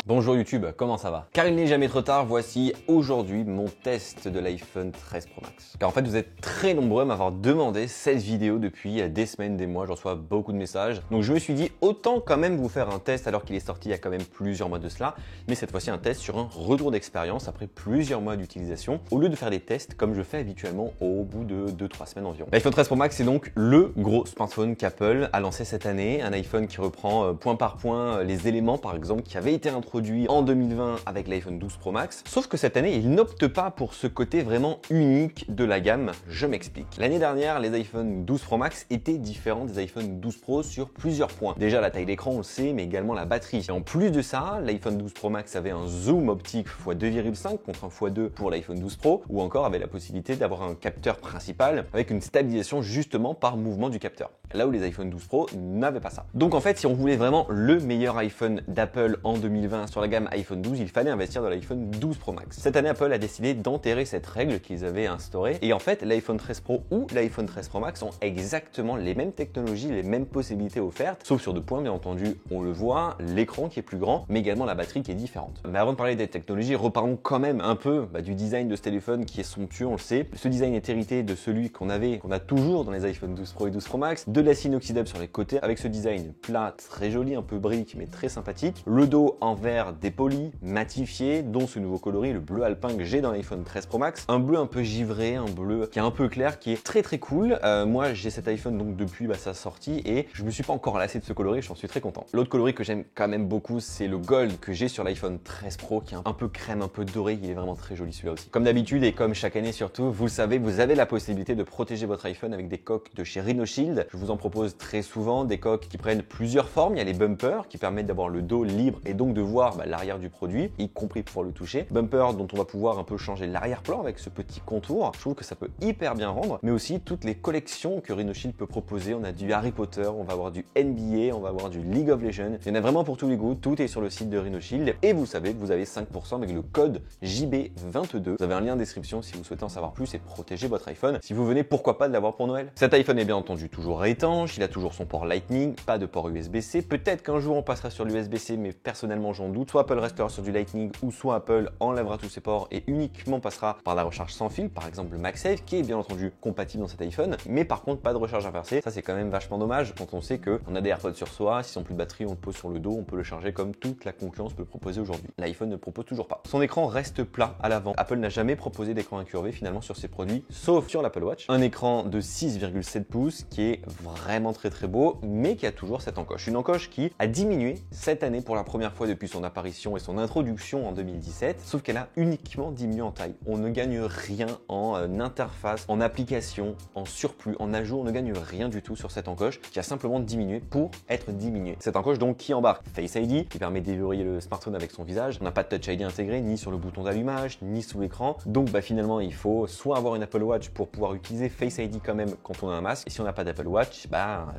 Bonjour YouTube, comment ça va? Car il n'est jamais trop tard, voici aujourd'hui mon test de l'iPhone 13 Pro Max. Car en fait vous êtes très nombreux à m'avoir demandé cette vidéo depuis des semaines, des mois, je reçois beaucoup de messages. Donc je me suis dit autant quand même vous faire un test alors qu'il est sorti il y a quand même plusieurs mois de cela, mais cette fois-ci un test sur un retour d'expérience après plusieurs mois d'utilisation, au lieu de faire des tests comme je fais habituellement au bout de 2-3 semaines environ. L'iPhone 13 Pro Max c'est donc le gros smartphone qu'Apple a lancé cette année, un iPhone qui reprend point par point les éléments par exemple qui avaient été introduits en 2020 avec l'iPhone 12 Pro Max, sauf que cette année, il n'opte pas pour ce côté vraiment unique de la gamme, je m'explique. L'année dernière, les iPhone 12 Pro Max étaient différents des iPhone 12 Pro sur plusieurs points. Déjà la taille d'écran, on le sait, mais également la batterie. Et en plus de ça, l'iPhone 12 Pro Max avait un zoom optique x2,5 contre un x2 pour l'iPhone 12 Pro, ou encore avait la possibilité d'avoir un capteur principal avec une stabilisation justement par mouvement du capteur. Là où les iPhone 12 Pro n'avaient pas ça. Donc en fait, si on voulait vraiment le meilleur iPhone d'Apple en 2020 sur la gamme iPhone 12, il fallait investir dans l'iPhone 12 Pro Max. Cette année, Apple a décidé d'enterrer cette règle qu'ils avaient instaurée. Et en fait, l'iPhone 13 Pro ou l'iPhone 13 Pro Max ont exactement les mêmes technologies, les mêmes possibilités offertes, sauf sur deux points, bien entendu, on le voit, l'écran qui est plus grand, mais également la batterie qui est différente. Mais avant de parler des technologies, reparlons quand même un peu du design de ce téléphone qui est somptueux, on le sait. Ce design est hérité de celui qu'on a toujours dans les iPhone 12 Pro et 12 Pro Max, de l'acier inoxydable sur les côtés, avec ce design plat, très joli, un peu brique, mais très sympathique. Le dos en verre dépoli, matifié, dont ce nouveau coloris, le bleu alpin que j'ai dans l'iPhone 13 Pro Max. Un bleu un peu givré, un bleu qui est un peu clair, qui est très cool. Moi, j'ai cet iPhone donc depuis sa sortie et je me suis pas encore lassé de ce coloris, j'en suis très content. L'autre coloris que j'aime quand même beaucoup, c'est le gold que j'ai sur l'iPhone 13 Pro, qui est un peu crème, un peu doré, il est vraiment très joli celui-là aussi. Comme d'habitude et comme chaque année surtout, vous le savez, vous avez la possibilité de protéger votre iPhone avec des coques de chez Rhino Shield. Je vous en propose très souvent des coques qui prennent plusieurs formes. Il y a les bumpers qui permettent d'avoir le dos libre et donc de voir l'arrière du produit, y compris pouvoir le toucher. Bumper dont on va pouvoir un peu changer l'arrière-plan avec ce petit contour. Je trouve que ça peut hyper bien rendre, mais aussi toutes les collections que Rhino Shield peut proposer. On a du Harry Potter, on va avoir du NBA, on va avoir du League of Legends. Il y en a vraiment pour tous les goûts. Tout est sur le site de Rhino Shield et vous savez que vous avez 5% avec le code JB22. Vous avez un lien en description si vous souhaitez en savoir plus et protéger votre iPhone. Si vous venez, pourquoi pas de l'avoir pour Noël. Cet iPhone est bien entendu toujours étanche, il a toujours son port Lightning, pas de port USB-C. Peut-être qu'un jour on passera sur l'USB-C, mais personnellement j'en doute. Soit Apple restera sur du Lightning ou soit Apple enlèvera tous ses ports et uniquement passera par la recharge sans fil, par exemple le MagSafe qui est bien entendu compatible dans cet iPhone, mais par contre pas de recharge inversée. Ça c'est quand même vachement dommage quand on sait qu'on a des AirPods sur soi, s'ils n'ont plus de batterie on le pose sur le dos, on peut le charger comme toute la concurrence peut le proposer aujourd'hui. L'iPhone ne le propose toujours pas. Son écran reste plat à l'avant. Apple n'a jamais proposé d'écran incurvé finalement sur ses produits, sauf sur l'Apple Watch. Un écran de 6,7 pouces qui est vraiment très beau, mais qui a toujours cette encoche. Une encoche qui a diminué cette année pour la première fois depuis son apparition et son introduction en 2017, sauf qu'elle a uniquement diminué en taille. On ne gagne rien en interface, en application, en surplus, en ajout, on ne gagne rien du tout sur cette encoche qui a simplement diminué pour être diminuée. Cette encoche donc qui embarque Face ID, qui permet d'éverrouiller le smartphone avec son visage. On n'a pas de Touch ID intégré, ni sur le bouton d'allumage, ni sous l'écran. Donc finalement, il faut soit avoir une Apple Watch pour pouvoir utiliser Face ID quand même quand on a un masque, et si on n'a pas d'Apple Watch,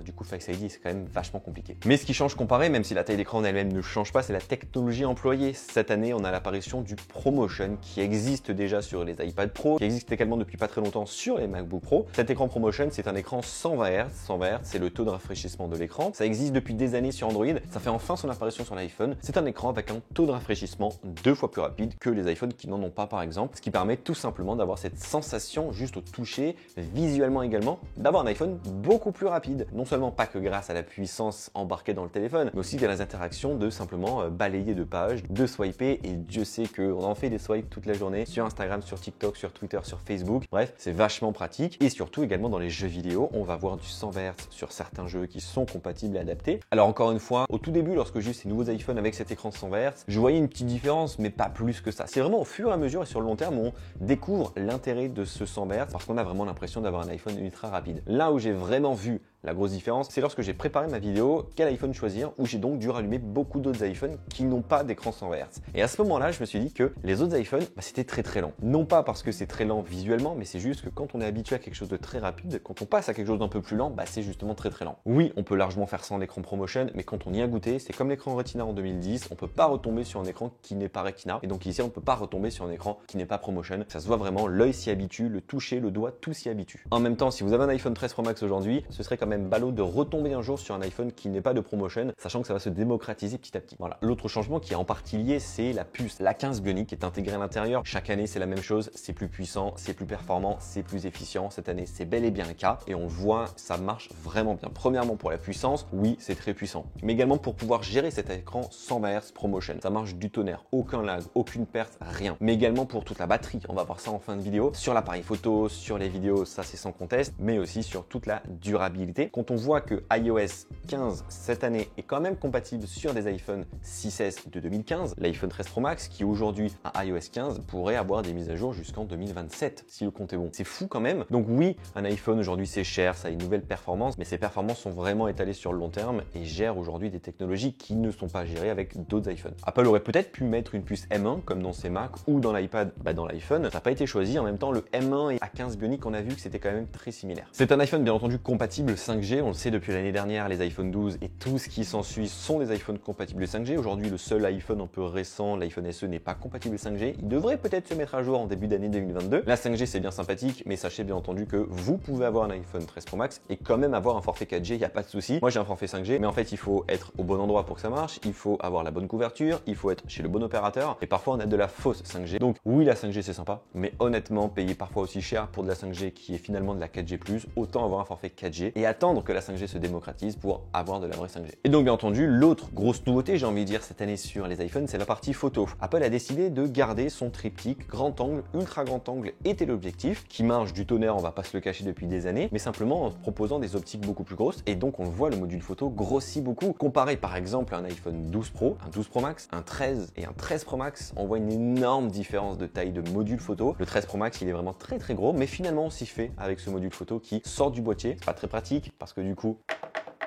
du coup Face ID c'est quand même vachement compliqué. Mais ce qui change comparé, même si la taille d'écran en elle-même ne change pas, c'est la technologie employée. Cette année, on a l'apparition du ProMotion qui existe déjà sur les iPad Pro, qui existe également depuis pas très longtemps sur les MacBook Pro. Cet écran ProMotion, c'est un écran 120 Hz. 120 Hz, c'est le taux de rafraîchissement de l'écran. Ça existe depuis des années sur Android. Ça fait enfin son apparition sur l'iPhone. C'est un écran avec un taux de rafraîchissement 2 fois plus rapide que les iPhones qui n'en ont pas par exemple, ce qui permet tout simplement d'avoir cette sensation juste au toucher, visuellement également, d'avoir un iPhone beaucoup plus rapide. Non seulement pas que grâce à la puissance embarquée dans le téléphone, mais aussi dans les interactions de simplement balayer de pages, de swiper, et Dieu sait qu'on en fait des swipes toute la journée sur Instagram, sur TikTok, sur Twitter, sur Facebook. Bref, c'est vachement pratique. Et surtout également dans les jeux vidéo, on va voir du 100 Hz sur certains jeux qui sont compatibles et adaptés. Alors encore une fois, au tout début, lorsque j'ai eu ces nouveaux iPhones avec cet écran 100 Hz, je voyais une petite différence, mais pas plus que ça. C'est vraiment au fur et à mesure et sur le long terme où on découvre l'intérêt de ce 100 Hz parce qu'on a vraiment l'impression d'avoir un iPhone ultra rapide. Là où j'ai vraiment vu la grosse différence, c'est lorsque j'ai préparé ma vidéo quel iPhone choisir, où j'ai donc dû rallumer beaucoup d'autres iPhones qui n'ont pas d'écran 100 Hz. Et à ce moment-là, je me suis dit que les autres iPhones, c'était très lent. Non pas parce que c'est très lent visuellement, mais c'est juste que quand on est habitué à quelque chose de très rapide, quand on passe à quelque chose d'un peu plus lent, c'est justement très lent. Oui, on peut largement faire ça en écran ProMotion, mais quand on y a goûté, c'est comme l'écran Retina en 2010, on peut pas retomber sur un écran qui n'est pas Retina, et donc ici on peut pas retomber sur un écran qui n'est pas ProMotion. Ça se voit vraiment, l'œil s'y habitue, le toucher, le doigt, tout s'y habitue. En même temps, si vous avez un iPhone 13 Pro Max aujourd'hui, ce serait quand même même ballot de retomber un jour sur un iPhone qui n'est pas de promotion, sachant que ça va se démocratiser petit à petit. Voilà. L'autre changement qui est en partie lié, c'est la puce. La 15 Bionic est intégrée à l'intérieur. Chaque année, c'est la même chose. C'est plus puissant, c'est plus performant, c'est plus efficient. Cette année, c'est bel et bien le cas. Et on voit, ça marche vraiment bien. Premièrement, pour la puissance, oui, c'est très puissant. Mais également pour pouvoir gérer cet écran 120 Hz ProMotion. Ça marche du tonnerre, aucun lag, aucune perte, rien. Mais également pour toute la batterie. On va voir ça en fin de vidéo. Sur l'appareil photo, sur les vidéos, ça c'est sans conteste. Mais aussi sur toute la durabilité. Quand on voit que iOS 15 cette année est quand même compatible sur des iPhone 6S de 2015, l'iPhone 13 Pro Max qui aujourd'hui à iOS 15 pourrait avoir des mises à jour jusqu'en 2027 si le compte est bon. C'est fou quand même. Donc oui, un iPhone aujourd'hui c'est cher, ça a une nouvelle performance, mais ces performances sont vraiment étalées sur le long terme et gèrent aujourd'hui des technologies qui ne sont pas gérées avec d'autres iPhones. Apple aurait peut-être pu mettre une puce M1 comme dans ses Mac ou dans l'iPad, dans l'iPhone. Ça n'a pas été choisi. En même temps, le M1 et A15 Bionic, on a vu que c'était quand même très similaire. C'est un iPhone bien entendu compatible 5G. On le sait depuis l'année dernière, les iPhone 12 et tout ce qui s'ensuit sont des iPhones compatibles 5G. Aujourd'hui, le seul iPhone un peu récent, l'iPhone SE, n'est pas compatible 5G. Il devrait peut-être se mettre à jour en début d'année 2022. La 5G, c'est bien sympathique, mais sachez bien entendu que vous pouvez avoir un iPhone 13 Pro Max et quand même avoir un forfait 4G, il n'y a pas de souci. Moi, j'ai un forfait 5G, mais en fait, il faut être au bon endroit pour que ça marche. Il faut avoir la bonne couverture, il faut être chez le bon opérateur et parfois on a de la fausse 5G. Donc oui, la 5G c'est sympa, mais honnêtement, payer parfois aussi cher pour de la 5G qui est finalement de la 4G+, autant avoir un forfait 4G et attendre que la 5G se démocratise pour avoir de la vraie 5G. Et donc bien entendu, l'autre grosse nouveauté, j'ai envie de dire cette année sur les iPhones, c'est la partie photo. Apple a décidé de garder son triptyque grand angle, ultra grand angle et téléobjectif qui marche du tonnerre, on va pas se le cacher depuis des années, mais simplement en proposant des optiques beaucoup plus grosses et donc on le voit, le module photo grossit beaucoup. Comparé par exemple à un iPhone 12 Pro, un 12 Pro Max, un 13 et un 13 Pro Max, on voit une énorme différence de taille de module photo. Le 13 Pro Max, il est vraiment très très gros, mais finalement on s'y fait avec ce module photo qui sort du boîtier. C'est pas très pratique parce que du coup,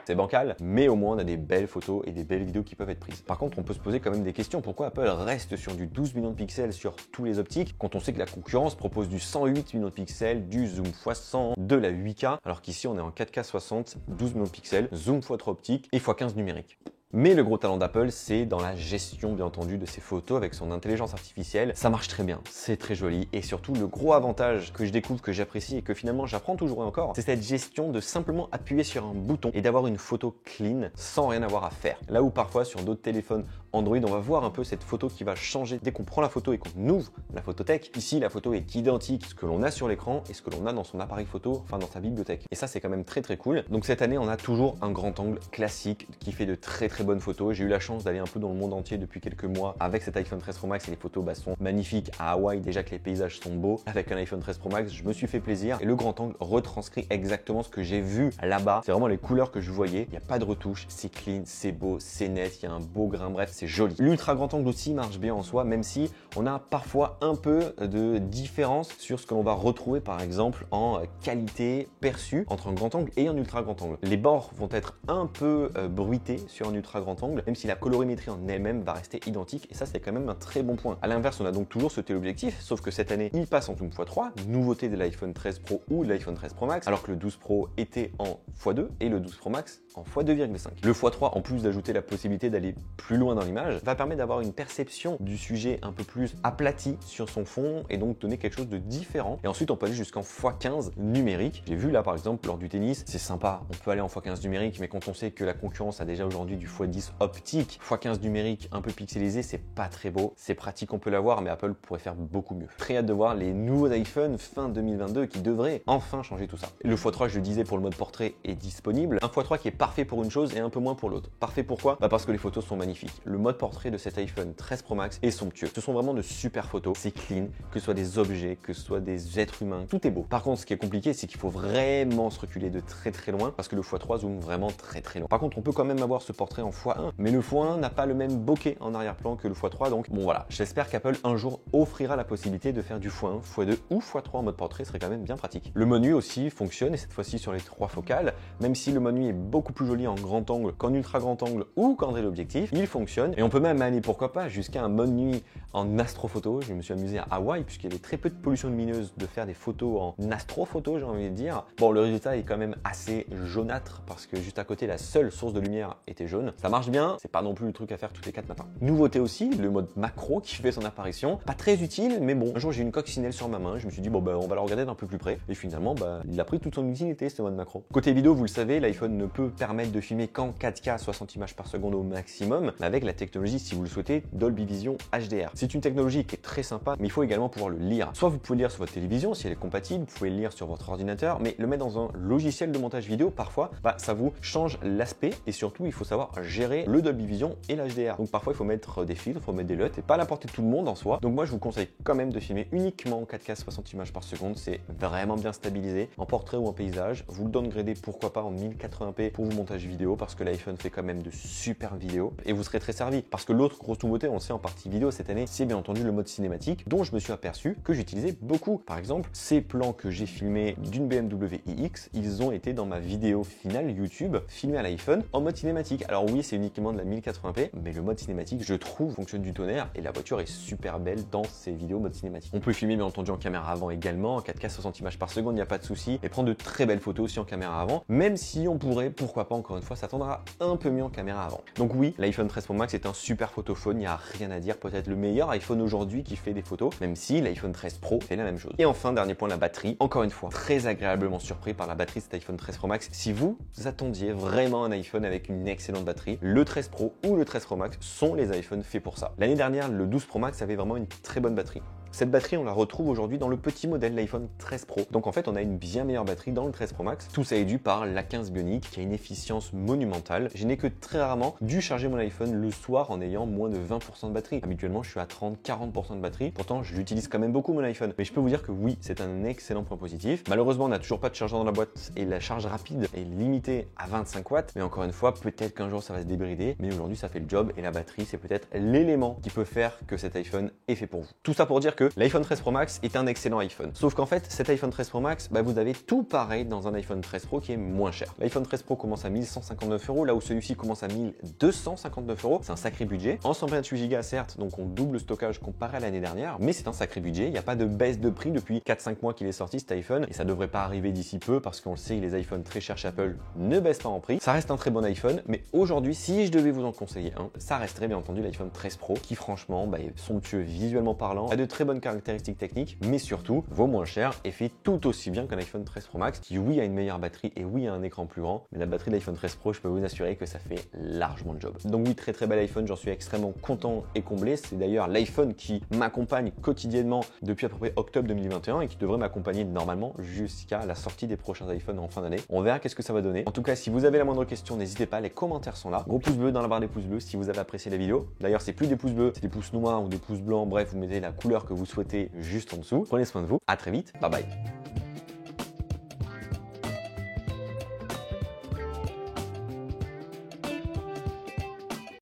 c'est bancal, mais au moins on a des belles photos et des belles vidéos qui peuvent être prises. Par contre, on peut se poser quand même des questions. Pourquoi Apple reste sur du 12 millions de pixels sur tous les optiques quand on sait que la concurrence propose du 108 millions de pixels, du zoom x100, de la 8K, alors qu'ici on est en 4K 60, 12 millions de pixels, zoom x3 optique et x15 numérique. Mais le gros talent d'Apple, c'est dans la gestion, bien entendu, de ses photos avec son intelligence artificielle. Ça marche très bien, c'est très joli. Et surtout, le gros avantage que je découvre, que j'apprécie et que finalement j'apprends toujours et encore, c'est cette gestion de simplement appuyer sur un bouton et d'avoir une photo clean sans rien avoir à faire. Là où parfois sur d'autres téléphones Android, on va voir un peu cette photo qui va changer dès qu'on prend la photo et qu'on ouvre la photothèque. Ici, la photo est identique à ce que l'on a sur l'écran et ce que l'on a dans son appareil photo, enfin dans sa bibliothèque. Et ça, c'est quand même très très cool. Donc cette année, on a toujours un grand angle classique qui fait de très très bonnes photos. J'ai eu la chance d'aller un peu dans le monde entier depuis quelques mois avec cet iPhone 13 Pro Max et les photos sont magnifiques. À Hawaï, déjà que les paysages sont beaux. Avec un iPhone 13 Pro Max, je me suis fait plaisir et le grand angle retranscrit exactement ce que j'ai vu là-bas. C'est vraiment les couleurs que je voyais. Il n'y a pas de retouche, c'est clean, c'est beau, c'est net, il y a un beau grain, bref, c'est joli. L'ultra grand angle aussi marche bien en soi, même si on a parfois un peu de différence sur ce que l'on va retrouver par exemple en qualité perçue entre un grand angle et un ultra grand angle. Les bords vont être un peu bruités sur un ultra grand angle, même si la colorimétrie en elle-même va rester identique et ça c'est quand même un très bon point. A l'inverse, on a donc toujours ce téléobjectif, sauf que cette année il passe en zoom x3, nouveauté de l'iPhone 13 Pro ou de l'iPhone 13 Pro Max, alors que le 12 Pro était en x2 et le 12 Pro Max en x2,5. Le x3, en plus d'ajouter la possibilité d'aller plus loin dans l'image, va permettre d'avoir une perception du sujet un peu plus aplatie sur son fond et donc donner quelque chose de différent. Et ensuite, on peut aller jusqu'en x15 numérique. J'ai vu là par exemple lors du tennis, c'est sympa, on peut aller en x15 numérique, mais quand on sait que la concurrence a déjà aujourd'hui du x10 optique, x15 numérique un peu pixelisé, c'est pas très beau. C'est pratique, on peut l'avoir, mais Apple pourrait faire beaucoup mieux. Très hâte de voir les nouveaux iPhone fin 2022 qui devraient enfin changer tout ça. Et le x3, je le disais, pour le mode portrait est disponible. Un x3 qui est parfait pour une chose et un peu moins pour l'autre. Parfait pourquoi? Parce que les photos sont magnifiques. Le mode portrait de cet iPhone 13 Pro Max est somptueux. Ce sont vraiment de super photos. C'est clean, que ce soit des objets, que ce soit des êtres humains. Tout est beau. Par contre, ce qui est compliqué, c'est qu'il faut vraiment se reculer de très très loin parce que le x3 zoome vraiment très très loin. Par contre, on peut quand même avoir ce portrait en x1, mais le x1 n'a pas le même bokeh en arrière-plan que le x3. Donc bon voilà, j'espère qu'Apple un jour offrira la possibilité de faire du x1, x2 ou x3 en mode portrait, ce serait quand même bien pratique. Le menu aussi fonctionne et cette fois-ci sur les 3 focales, même si le menu est beaucoup plus joli en grand angle qu'en ultra grand angle ou qu'en téléobjectif, il fonctionne et on peut même aller pourquoi pas jusqu'à un mode nuit en astrophoto. Je me suis amusé à Hawaï puisqu'il y avait très peu de pollution lumineuse de faire des photos en astrophoto, j'ai envie de dire. Bon, le résultat est quand même assez jaunâtre parce que juste à côté la seule source de lumière était jaune. Ça marche bien, c'est pas non plus le truc à faire tous les 4 matins. Nouveauté aussi, le mode macro qui fait son apparition. Pas très utile, mais bon, un jour j'ai eu une coccinelle sur ma main, je me suis dit bon on va la regarder d'un peu plus près. Et finalement, il a pris toute son utilité ce mode macro. Côté vidéo, vous le savez, l'iPhone ne peut permettre de filmer qu'en 4K 60 images par seconde au maximum, mais avec la technologie, si vous le souhaitez, Dolby Vision HDR. C'est une technologie qui est très sympa, mais il faut également pouvoir le lire. Soit vous pouvez le lire sur votre télévision, si elle est compatible, vous pouvez le lire sur votre ordinateur, mais le mettre dans un logiciel de montage vidéo, parfois, ça vous change l'aspect et surtout, il faut savoir gérer le Dolby Vision et l'HDR. Donc parfois, il faut mettre des filtres, il faut mettre des LUT et pas à la portée de tout le monde en soi. Donc moi, je vous conseille quand même de filmer uniquement en 4K 60 images par seconde. C'est vraiment bien stabilisé en portrait ou en paysage. Vous le downgradez pourquoi pas en 1080p pour vos montages vidéo parce que l'iPhone fait quand même de super vidéos et vous serez très servi. Parce que l'autre grosse nouveauté, on le sait en partie vidéo cette année, c'est bien entendu le mode cinématique dont je me suis aperçu que j'utilisais beaucoup. Par exemple, ces plans que j'ai filmés d'une BMW iX, ils ont été dans ma vidéo finale YouTube filmée à l'iPhone en mode cinématique. Alors oui, c'est uniquement de la 1080p, mais le mode cinématique, je trouve, fonctionne du tonnerre et la voiture est super belle dans ces vidéos mode cinématique. On peut filmer bien entendu en caméra avant également, en 4K 60 images par seconde, il n'y a pas de souci, et prendre de très belles photos aussi en caméra avant, même si on pourrait, pourquoi pas encore une fois, s'attendre à un peu mieux en caméra avant. Donc oui, l'iPhone 13 Pro Max est un super photophone, il n'y a rien à dire, peut-être le meilleur iPhone aujourd'hui qui fait des photos, même si l'iPhone 13 Pro fait la même chose. Et enfin, dernier point, la batterie. Encore une fois, très agréablement surpris par la batterie de cet iPhone 13 Pro Max. Si vous attendiez vraiment un iPhone avec une excellente batterie, le 13 Pro ou le 13 Pro Max sont les iPhones faits pour ça. L'année dernière, le 12 Pro Max avait vraiment une très bonne batterie. Cette batterie, on la retrouve aujourd'hui dans le petit modèle l'iPhone 13 Pro. Donc en fait, on a une bien meilleure batterie dans le 13 Pro Max. Tout ça est dû par l'A15 Bionic qui a une efficience monumentale. Je n'ai que très rarement dû charger mon iPhone le soir en ayant moins de 20% de batterie. Habituellement, je suis à 30-40% de batterie. Pourtant, je l'utilise quand même beaucoup mon iPhone. Mais je peux vous dire que oui, c'est un excellent point positif. Malheureusement, on n'a toujours pas de chargeur dans la boîte et la charge rapide est limitée à 25 watts. Mais encore une fois, peut-être qu'un jour ça va se débrider. Mais aujourd'hui, ça fait le job et la batterie, c'est peut-être l'élément qui peut faire que cet iPhone est fait pour vous. Tout ça pour dire que l'iPhone 13 Pro Max est un excellent iPhone. Sauf qu'en fait, cet iPhone 13 Pro Max, vous avez tout pareil dans un iPhone 13 Pro qui est moins cher. L'iPhone 13 Pro commence à 1159 €, là où celui-ci commence à 1259 €. C'est un sacré budget. En 128 Go certes, donc on double le stockage comparé à l'année dernière, mais c'est un sacré budget. Il n'y a pas de baisse de prix depuis 4-5 mois qu'il est sorti cet iPhone et ça devrait pas arriver d'ici peu parce qu'on le sait, les iPhones très chers chez Apple ne baissent pas en prix. Ça reste un très bon iPhone, mais aujourd'hui, si je devais vous en conseiller un, ça resterait bien entendu l'iPhone 13 Pro qui franchement est somptueux visuellement parlant, a de très bonnes caractéristiques techniques, mais surtout vaut moins cher et fait tout aussi bien qu'un iPhone 13 Pro Max qui oui a une meilleure batterie et oui a un écran plus grand, mais la batterie de l'iPhone 13 Pro, je peux vous assurer que ça fait largement le job. Donc oui, très très bel iPhone, j'en suis extrêmement content et comblé. C'est d'ailleurs l'iPhone qui m'accompagne quotidiennement depuis à peu près octobre 2021 et qui devrait m'accompagner normalement jusqu'à la sortie des prochains iPhones en fin d'année. On verra qu'est-ce que ça va donner. En tout cas, si vous avez la moindre question, n'hésitez pas, les commentaires sont là. Gros pouce bleu dans la barre des pouces bleus si vous avez apprécié la vidéo. D'ailleurs, c'est plus des pouces bleus, c'est des pouces noirs ou des pouces blancs, bref, vous mettez la couleur que vous souhaitez juste en dessous. Prenez soin de vous, à très vite, bye bye.